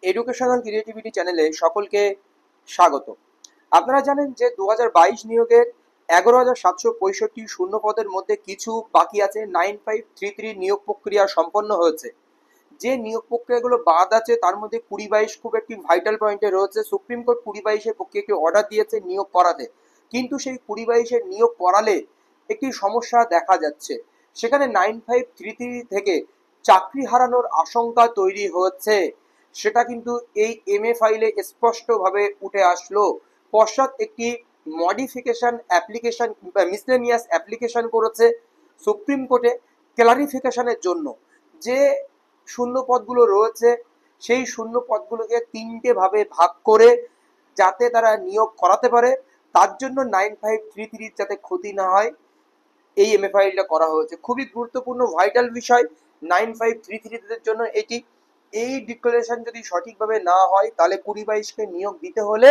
Educational creativity চ্যানেলে সকলকে স্বাগত। আপনারা জানেন যে 2022 নিয়োগের 11,765 শূন্য পদের মধ্যে কিছু বাকি আছে। 9533 নিয়োগ প্রক্রিয়া সম্পন্ন হয়েছে। যে নিয়োগ প্রক্রিয়াগুলো বাদ আছে তার মধ্যে 2022 খুব একটি ভাইটাল পয়েন্টে রয়েছে। সুপ্রিম কোর্ট 2022-এর পক্ষে একটি অর্ডার দিয়েছে নিয়োগ করাতে, কিন্তু সেই 2022-এর নিয়োগ করালে একটি সমস্যা দেখা যাচ্ছে। সেখানে 9533 থেকে চাকরি হারানোর আশঙ্কা তৈরি হচ্ছে। সেটা কিন্তু এই এমএ ফাইলে স্পষ্টভাবে উঠে আসলো। পশ্চাৎ একটি মডিফিকেশন অ্যাপ্লিকেশন মিসলেনিয়াস অ্যাপ্লিকেশন করেছে সুপ্রিম কোর্টে ক্লারিফিকেশনের জন্য। যে শূন্য পদগুলো রয়েছে সেই শূন্য পদগুলোকে তিনটে ভাবে ভাগ করে যাতে তারা নিয়োগ করাতে পারে, তার জন্য 9533 যাতে ক্ষতি না হয় এই এমএফআইলটা করা হয়েছে। খুবই গুরুত্বপূর্ণ ভাইটাল বিষয় 9533 জন্য এটি। এই ডিক্লারেশন যদি সঠিকভাবে না হয় তাহলে 2022-কে নিয়োগ দিতে হলে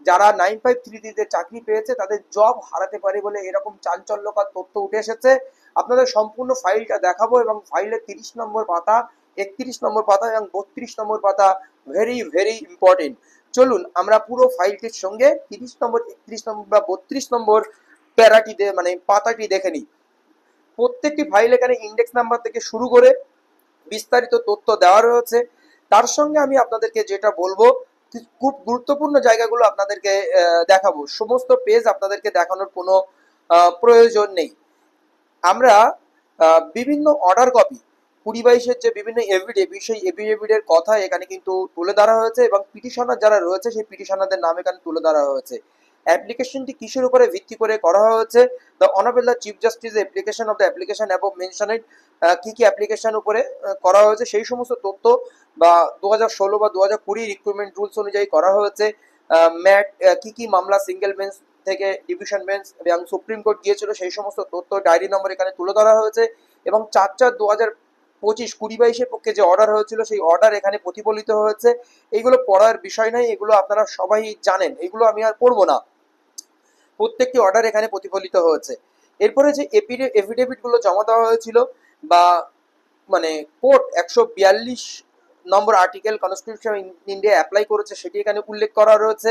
যারা 9533-তে চাকরি পেয়েছে তাদের জব হারাতে পারে বলে এরকম চাঞ্চল্যকর তথ্য উঠে এসেছে। আপনাদের সম্পূর্ণ ফাইলটা দেখাবো এবং ফাইলের 30 নম্বর পাতা, 31 নম্বর পাতা এবং 32 নম্বর পাতা ভেরি ভেরি ইম্পর্টেন্ট। চলুন আমরা পুরো ফাইলটির সঙ্গে 30 নম্বর, 31 নম্বর বা 32 নম্বর প্যারাটিতে মানে পাতাটি দেখে নিই। প্রত্যেকটি ফাইল এখানে ইন্ডেক্স নাম্বার থেকে শুরু করে বিস্তারিত তথ্য দেওয়া রয়েছে। তার সঙ্গে আমি আপনাদেরকে যেটা বলবো, খুব গুরুত্বপূর্ণ জায়গাগুলো আপনাদেরকে দেখাবো। সমস্ত পেজ আপনাদেরকে দেখানোর কোনো প্রয়োজন নেই। আমরা বিভিন্ন অর্ডার কপি 2022-এর যে বিভিন্ন এফিডেভিট, সেই এফিডেভিটের কথা এখানে কিন্তু তুলে ধরা হয়েছে এবং পিটিশনার যারা রয়েছে সেই পিটিশনারদের নাম এখানে তুলে ধরা হয়েছে। অ্যাপ্লিকেশনটি কিসের উপরে ভিত্তি করে করা হয়েছে? The honourable the chief justice application of the application above mentioned, কি কি অ্যাপ্লিকেশন উপরে করা হয়েছে সেই সমস্ত তথ্য, বা 2016 বা 2020 রিক্রুটমেন্ট রুলস অনুযায়ী করা হয়েছে। ম্যাট কি কি মামলা সিঙ্গেল বেঞ্চ থেকে ডিভিশন বেঞ্চ এবং সুপ্রিম কোর্ট গিয়েছিল সেই সমস্ত তথ্য ডায়েরি নম্বর এখানে তুলে ধরা হয়েছে। এবং 4/4/2025 2022-এর পক্ষে যে অর্ডার হয়েছিল সেই অর্ডার এখানে প্রতিফলিত হয়েছে। এইগুলো পড়ার বিষয় নয়, এগুলো আপনারা সবাই জানেন, এগুলো আমি আর পড়বো না। প্রত্যেকটি অর্ডার এখানে প্রতিফলিত হয়েছে। এরপরে যে এফিডেভিট গুলো জমা দেওয়া হয়েছিল বা মানে কোর্ট 142 নম্বর আর্টিকেল কনস্টিটিউশন ইন্ডিয়া অ্যাপ্লাই করেছে সেটি এখানে উল্লেখ করা রয়েছে।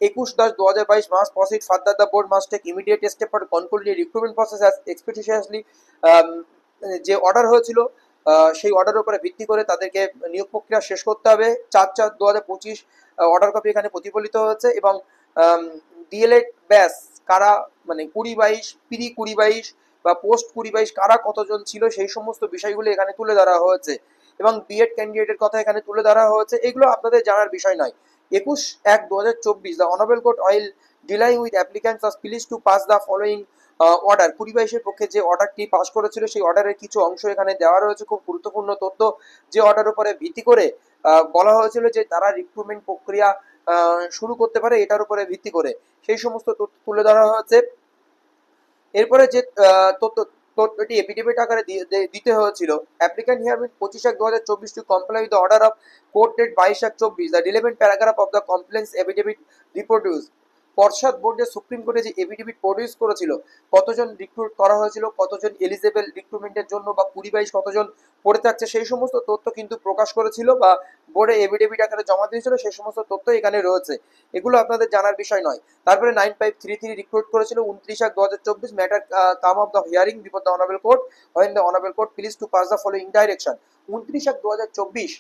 21/10/2022 must proceed further, the board must take immediate step for conclude recruitment process as expeditiously. যে অর্ডার হয়েছিল সেই অর্ডারের উপরে ভিত্তি করে তাদেরকে নিয়োগ প্রক্রিয়া শেষ করতে হবে। 4/4/2025 অর্ডার কপি এখানে প্রতিফলিত হয়েছে। এবং ডিএলএড ব্যাস কারা মানে 2022 প্রি 2022 বা পোস্ট 2022 কারা কতজন ছিল সেই সমস্ত বিষয়গুলো এখানে তুলে ধরা হয়েছে। এবং বিএড ক্যান্ডিডেটের কথা এখানে তুলে ধরা হয়েছে। এগুলো আপনাদের জানার বিষয় নয়। 21/1/2024 the honourable court while dealing with applicants of please to pass the following order. 2022-এর পক্ষে যে অর্ডারটি পাস করেছিল সেই অর্ডারের কিছু অংশ এখানে দেওয়া রয়েছে। খুব গুরুত্বপূর্ণ তথ্য, যে অর্ডার উপরে ভিত্তি করে বলা হয়েছিল যে তারা রিক্রুটমেন্ট প্রক্রিয়া শুরু করতে পারে এটার উপরে ভিত্তি করে সেই সমস্ত তথ্য তুলে ধরা হয়েছে। এরপরে যে তথ্যটি এফিডেভিট আকারে দিতে হয়েছিল, applicant here with 25/1/2024 to comply with the order of court date 22/24 the relevant paragraph of the compliance affidavit reproduce. পর্ষদ বোর্ডে সুপ্রিম কোর্টে যে এফিডেভিট প্রডিউস করেছিল, কতজন রিক্রুট করা হয়েছিল, কতজন এলিজেবল রিক্রুটমেন্টের জন্য, বা 2022 কতজন পড়ে থাকছে সেই সমস্ত তথ্য কিন্তু প্রকাশ করেছিল বা বোর্ডে এফিডেভিট আকারে জমা দিয়েছিল, সেই সমস্ত তথ্য এখানে রয়েছে। এগুলো আপনাদের জানার বিষয় নয়। তারপরে 9533 রিক্রুট করেছিল 29/2024 matter come of the hearing before the honourable court when the honourable court please to pass the following direction. 29/2024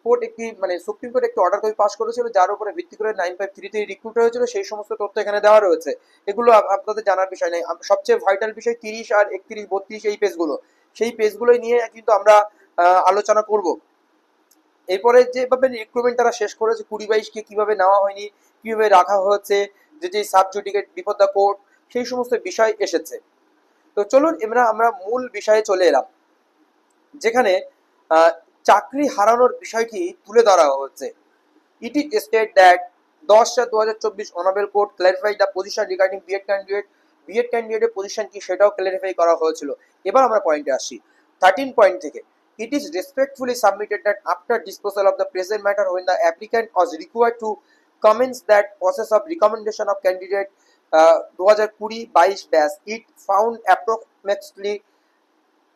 court একটি মানে সুপ্রিম কোর্ট একটি অর্ডার কপি পাস করেছিল যার উপরে ভিত্তি করে 9533 রিক্রুট হয়েছিল সেই সমস্ত তথ্য এখানে দেওয়া রয়েছে। এগুলো আপনাদের জানার বিষয় নেই। সবচেয়ে ভাইটাল বিষয় 30 আর 31 32 এই পেজগুলো, সেই পেজগুলোই নিয়ে কিন্তু আমরা আলোচনা করব। এরপরে যেভাবে রিক্রুটমেন্ট তারা শেষ করেছে 2022-কে কিভাবে নেওয়া হয়নি, কিভাবে রাখা হয়েছে, যে সাবজুডিকেট বিফোর দ্য কোর্ট, সেই সমস্ত বিষয় এসেছে। তো চলুন আমরা মূল বিষয়ে চলে এলাম, যেখানে চাকরি হারানোর বিষয়টি তুলে ধরা হচ্ছে। It is state that 10/4/2024 honourable court clarified the position regarding BEd ক্যান্ডিডেটের পজিশন কি সেটাও ক্ল্যারিফাই করা হয়েছিল। এবার আমরা পয়েন্টে আসছি 13 পয়েন্ট থেকে। It is respectfully submitted that after disposal of the present matter, when the applicant was required to commence that process of recommendation of candidate 2020-22 batch, it found approximately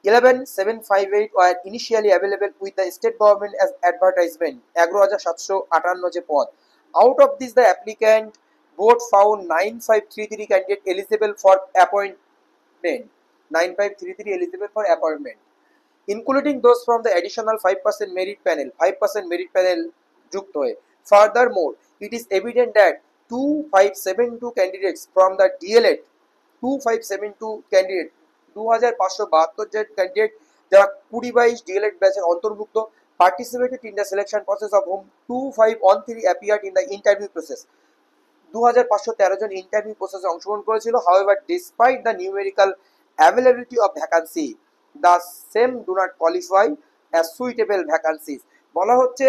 11,758 were initially available with the state government as advertisement, 11,758 যে পদ। Out of this, the applicant board found 9533 candidate eligible for appointment, 9533 eligible for appointment, including those from the additional 5% merit panel, 5% merit panel যুক্ত হয়ে। Furthermore, it is evident that 2572 candidates from the DLED, 2572 candidate 2572 John candidate যারা 2022 D.El.Ed ব্যাচের অন্তর্ভুক্ত participated in the selection process of whom 2513 appeared in the interview process, 2513 জন interview প্রসেসে অংশগ্রহণ করেছিল। however despite the numerical availability of vacancy the same do not qualify as suitable vacancies, বলা হচ্ছে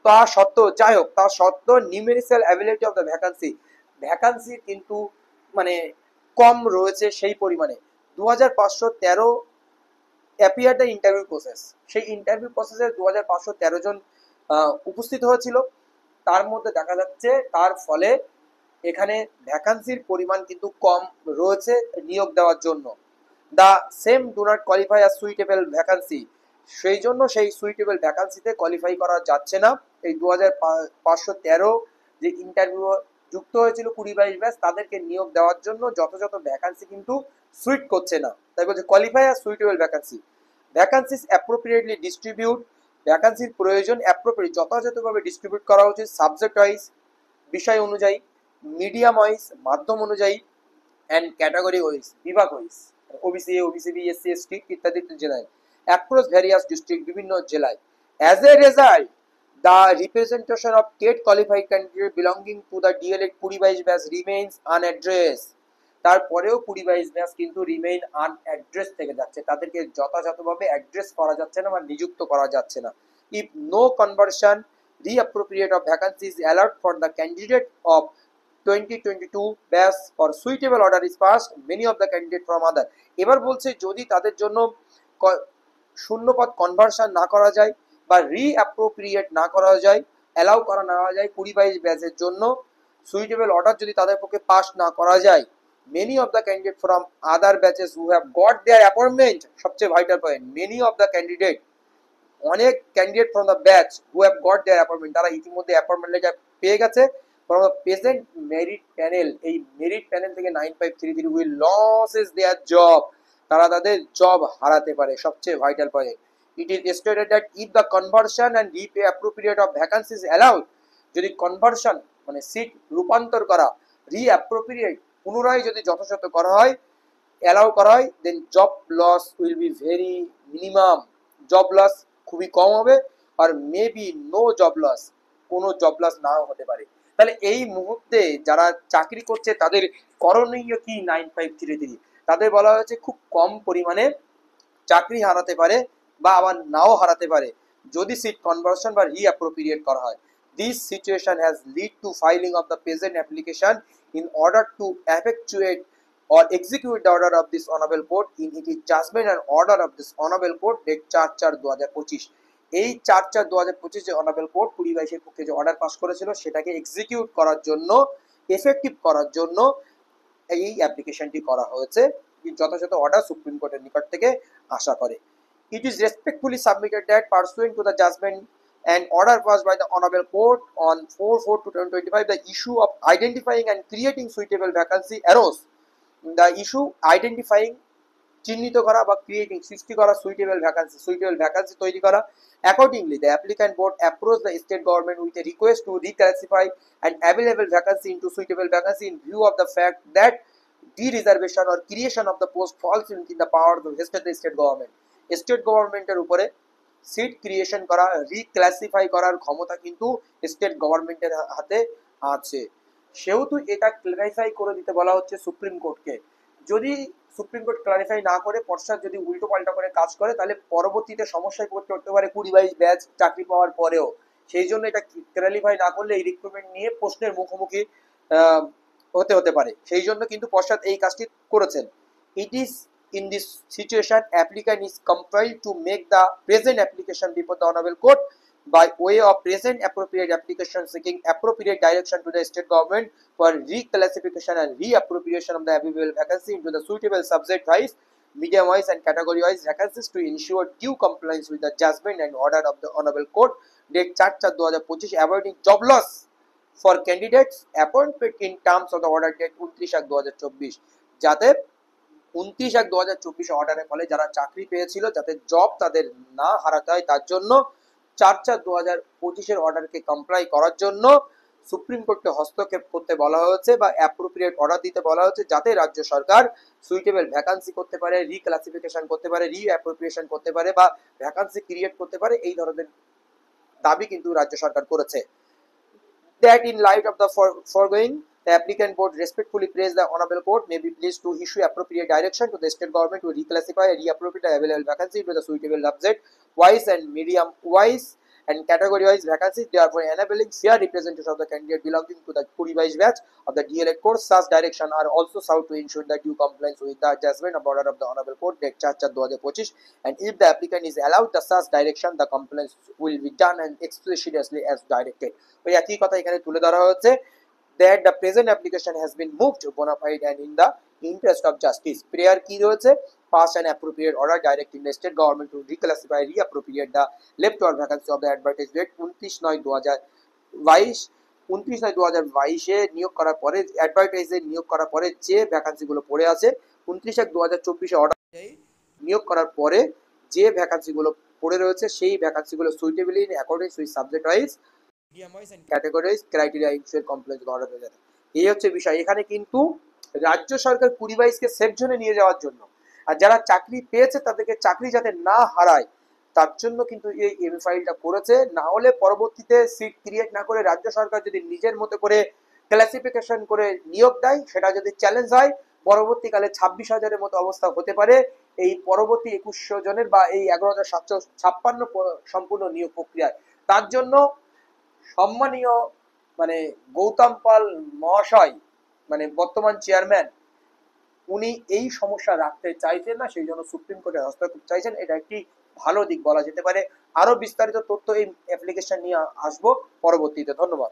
তা সত্ত্বেও, যাই হোক তা সত্ত্বেও numerical ability of the vacancy কিন্তু মানে কম রয়েছে সেই পরিমাণে। 2513 অ্যাপিয়ার দ্য ইন্টারভিউ প্রসেস, সেই ইন্টারভিউ প্রসেসে 2513 জন উপস্থিত হয়েছিল, তার মধ্যে দেখা যাচ্ছে তার ফলে এখানে ভ্যাকান্সির পরিমাণ কিন্তু কম রয়েছে নিয়োগ দেওয়ার জন্য। The same do not qualify as suitable vacancy, সেই জন্য সেই সুইটেবল ভ্যাকান্সিতে কোয়ালিফাই করা যাচ্ছে না। এই 2513 যে ইন্টারভিউ যুক্ত হয়েছিল 2022 ব্যাচ, তাদেরকে নিয়োগ দেওয়ার জন্য যথাযথ ভ্যাকান্সি কিন্তু সুইট করছে না, তাই বলছে qualify as suitable vacancy. Vacancies appropriately distribute, ভ্যাকান্সির প্রয়োজন অ্যাপ্রোপ্রিয়েট যথাযথভাবে ডিস্ট্রিবিউট করা উচিত সাবজেক্ট ওয়াইজ, বিষয় অনুযায়ী, মিডিয়াম ওয়াইজ মাধ্যম অনুযায়ী, অ্যান্ড ক্যাটাগরি ওয়াইজ বিভাগ wise, OBC A, OBC B, SC ST ইত্যাদি জেলায়, অ্যাক্রস ভ্যারিয়াস ডিস্ট্রিক্ট বিভিন্ন জেলায়। As a result the representation of state qualified candidate belonging to the DLED 2022 batch remains unaddressed, তারপরেও 2022 batch কিন্তু remain আনঅ্যাড্রেস থেকে যাচ্ছে, তাদেরকে যথাযথভাবে অ্যাড্রেস করা যাচ্ছে না বা নিযুক্ত করা যাচ্ছে না। If no conversion reappropriate of vacancies allowed for the candidate of 2022 batch or suitable order is passed, many of the candidate from other, এবার বলছে যদি তাদের জন্য শূন্যপদ কনভার্সন না করা যায় বা রিঅ্যাপ্রোপ্রিয়েট না করা যায়, অ্যালাউ করা না যায় 2022 ব্যাচের জন্য সুইটেবল অর্ডার যদি তাদের পক্ষে পাস না করা যায়, many of the candidate from other batches who have got their appointment, সবচেয়ে vital point, many of the candidate, অনেক candidate from the batch who have got their appointment, তারা ইতিমধ্যে অ্যাপয়েন্টমেন্ট লেটার পেয়ে গেছে from the present merit panel, এই merit panel থেকে 9533 will losses there job, তারা তাদের জব হারাতে পারে, সবচেয়ে vital point. It is stated that if the conversion and reappropriate of vacancies allowed, যদি কনভার্সন মানে সিট রূপান্তর করা, রিঅ্যাপ্রোপ্রিয়েট পুনরায় যদি যথাযথ করা হয়, অ্যালাউ করা হয়, then job loss will be very minimum, job loss খুবই কম হবে, আর মেবি নো জব লস, কোনো জব লস নাও হতে পারে। তাহলে এই মুহূর্তে যারা চাকরি করছে তাদের করণীয় কি 9533, তাদের বলা হয়েছে খুব কম পরিমাণে চাকরি হারাতে পারে বা আবার নাও হারাতে পারে যদি সিট কনভার্সন বা রিঅ্যাপ্রোপ্রিয়েট করা হয়। This situation has lead to filing of the present application in order to effectuate or execute the order of this honorable court in its judgment and order of this honorable court date 4/4/2025, এই 4/4/2025 যে honourable court 2022 এর পক্ষে যে order pass করেছিল সেটাকে execute করার জন্য, effective করার জন্য এই অ্যাপ্লিকেশনটি করা হয়েছে, যথাযথ অর্ডার সুপ্রিম কোর্টের নিকট থেকে আশা করে। It is respectfully submitted that pursuant to the judgment and order passed by the honorable court on 4/4/2025, the issue of identifying and creating suitable vacancy arose. The issue identifying চিহ্নিত করা বা creating সৃষ্টি করা suitable vacancy তৈরি করা। Accordingly, the applicant board approached the state government with a request to reclassify an available vacancy into suitable vacancy in view of the fact that de-reservation or creation of the post falls within the power of the state government. State গভর্নমেন্টের উপরে seat creation করা, রিক্লাসিফাই করার ক্ষমতা কিন্তু state গভর্নমেন্টের হাতে আছে, সেহেতু এটা ক্লারিফাই করে দিতে বলা হচ্ছে সুপ্রিম কোর্টকে। যদি সুপ্রিম কোর্ট ক্লারিফাই না করে পশ্চাৎ যদি উল্টো পাল্টা করে কাজ করে, তাহলে পরবর্তীতে সমস্যায় পড়তে পারে 2022 ব্যাচ চাকরি পাওয়ার পরেও। সেই জন্য এটা ক্লারিফাই না করলে এই রিক্রুটমেন্ট নিয়ে প্রশ্নের মুখোমুখি হতে পারে, সেই জন্য কিন্তু পশ্চাৎ এই কাজটি করেছেন। It is in this situation, applicant is compelled to make the present application before the honorable court by way of present appropriate application seeking appropriate direction to the state government for reclassification and reappropriation of the available vacancy into the suitable subject wise medium wise and category wise vacancies to ensure due compliance with the judgment and order of the honorable court. Date 4/4/2025, avoiding job loss for candidates appointed in terms of the order date 29/1/2024, যাতে 29/1/2024 অর্ডারের ফলে যারা চাকরি পেয়েছিল যাতে job তাদের না হারাতে হয়, তার জন্য 4/4/2025 এর অর্ডারকে কমপ্লাই করার জন্য সুপ্রিম কোর্টকে হস্তক্ষেপ করতে বলা হয়েছে বা অ্যাপ্রোপ্রিয়েট অর্ডার দিতে বলা হয়েছে, যাতে রাজ্য সরকার সুইটেবল ভ্যাকান্সি করতে পারে, রিক্লাসিফিকেশন করতে পারে, রিঅ্যাপ্রোপ্রিয়েশন করতে পারে বা ভ্যাকান্সি ক্রিয়েট করতে পারে। এই ধরনের দাবি কিন্তু রাজ্য সরকার করেছে। That in light of the foregoing, the applicant board respectfully prays the honorable court may be pleased to issue appropriate direction to the state government to reclassify and reappropriate the available vacancy to the suitable subject wise and medium wise and category wise vacancies, therefore enabling fair representation of the candidate belonging to the 2022 batch of the DLED course. Such direction are also sought to ensure the due compliance with the judgment of order of the honorable court date 4/4/2025, and if the applicant is allowed the such direction, the compliance will be done and expeditiously as directed. ওই একই কথা এখানে তুলে ধরা হচ্ছে, that the present application has been moved bona fide and in the interest of justice. Prayer কি রয়েছে, pass an appropriate order directing the state government to reclassify, reappropriate the left or vacancy of the advertised date 29/9/2022, 29/9/2022 নিয়োগ করার পরে অ্যাডভার্টাইজে নিয়োগ করার পরে যে ভ্যাকান্সিগুলো পড়ে আছে 29/1/2024 অর্ডার নিয়োগ করার পরে যে ভ্যাকান্সিগুলো পড়ে রয়েছে সেই ভ্যাকান্সিগুলো suitably in according with subject wise, medium wise and category wise criteria ensure complex order হয়ে যাবে। এই হচ্ছে বিষয়। এখানে কিন্তু রাজ্য সরকার 2022-কে সেফ জোনে নিয়ে যাওয়ার জন্য আর যারা চাকরি পেয়েছে তাদেরকে চাকরি যাতে না হারায় তার জন্য কিন্তু এই এমএ ফাইলটা করেছে। না হলে পরবর্তীতে সিট ক্রিয়েট না করে রাজ্য সরকার যদি নিজের মতো করে ক্লাসিফিকেশন করে নিয়োগ দেয়, সেটা যদি চ্যালেঞ্জ হয়, পরবর্তীকালে 26,000-এর মতো অবস্থা হতে পারে এই পরবর্তী 2100 জনের বা এই 11,756 সম্পূর্ণ নিয়োগ প্রক্রিয়ায়। তার জন্য সম্মানীয় গৌতম পাল মহাশয় বর্তমান চেয়ারম্যান, উনি এই সমস্যা রাখতে চাইছেন না, সেই জন্য সুপ্রিম কোর্টে হস্তক্ষেপ চাইছেন। এটা একটি ভালো দিক বলা যেতে পারে। আরো বিস্তারিত তথ্য এই অ্যাপ্লিকেশন নিয়ে আসবো পরবর্তীতে। ধন্যবাদ।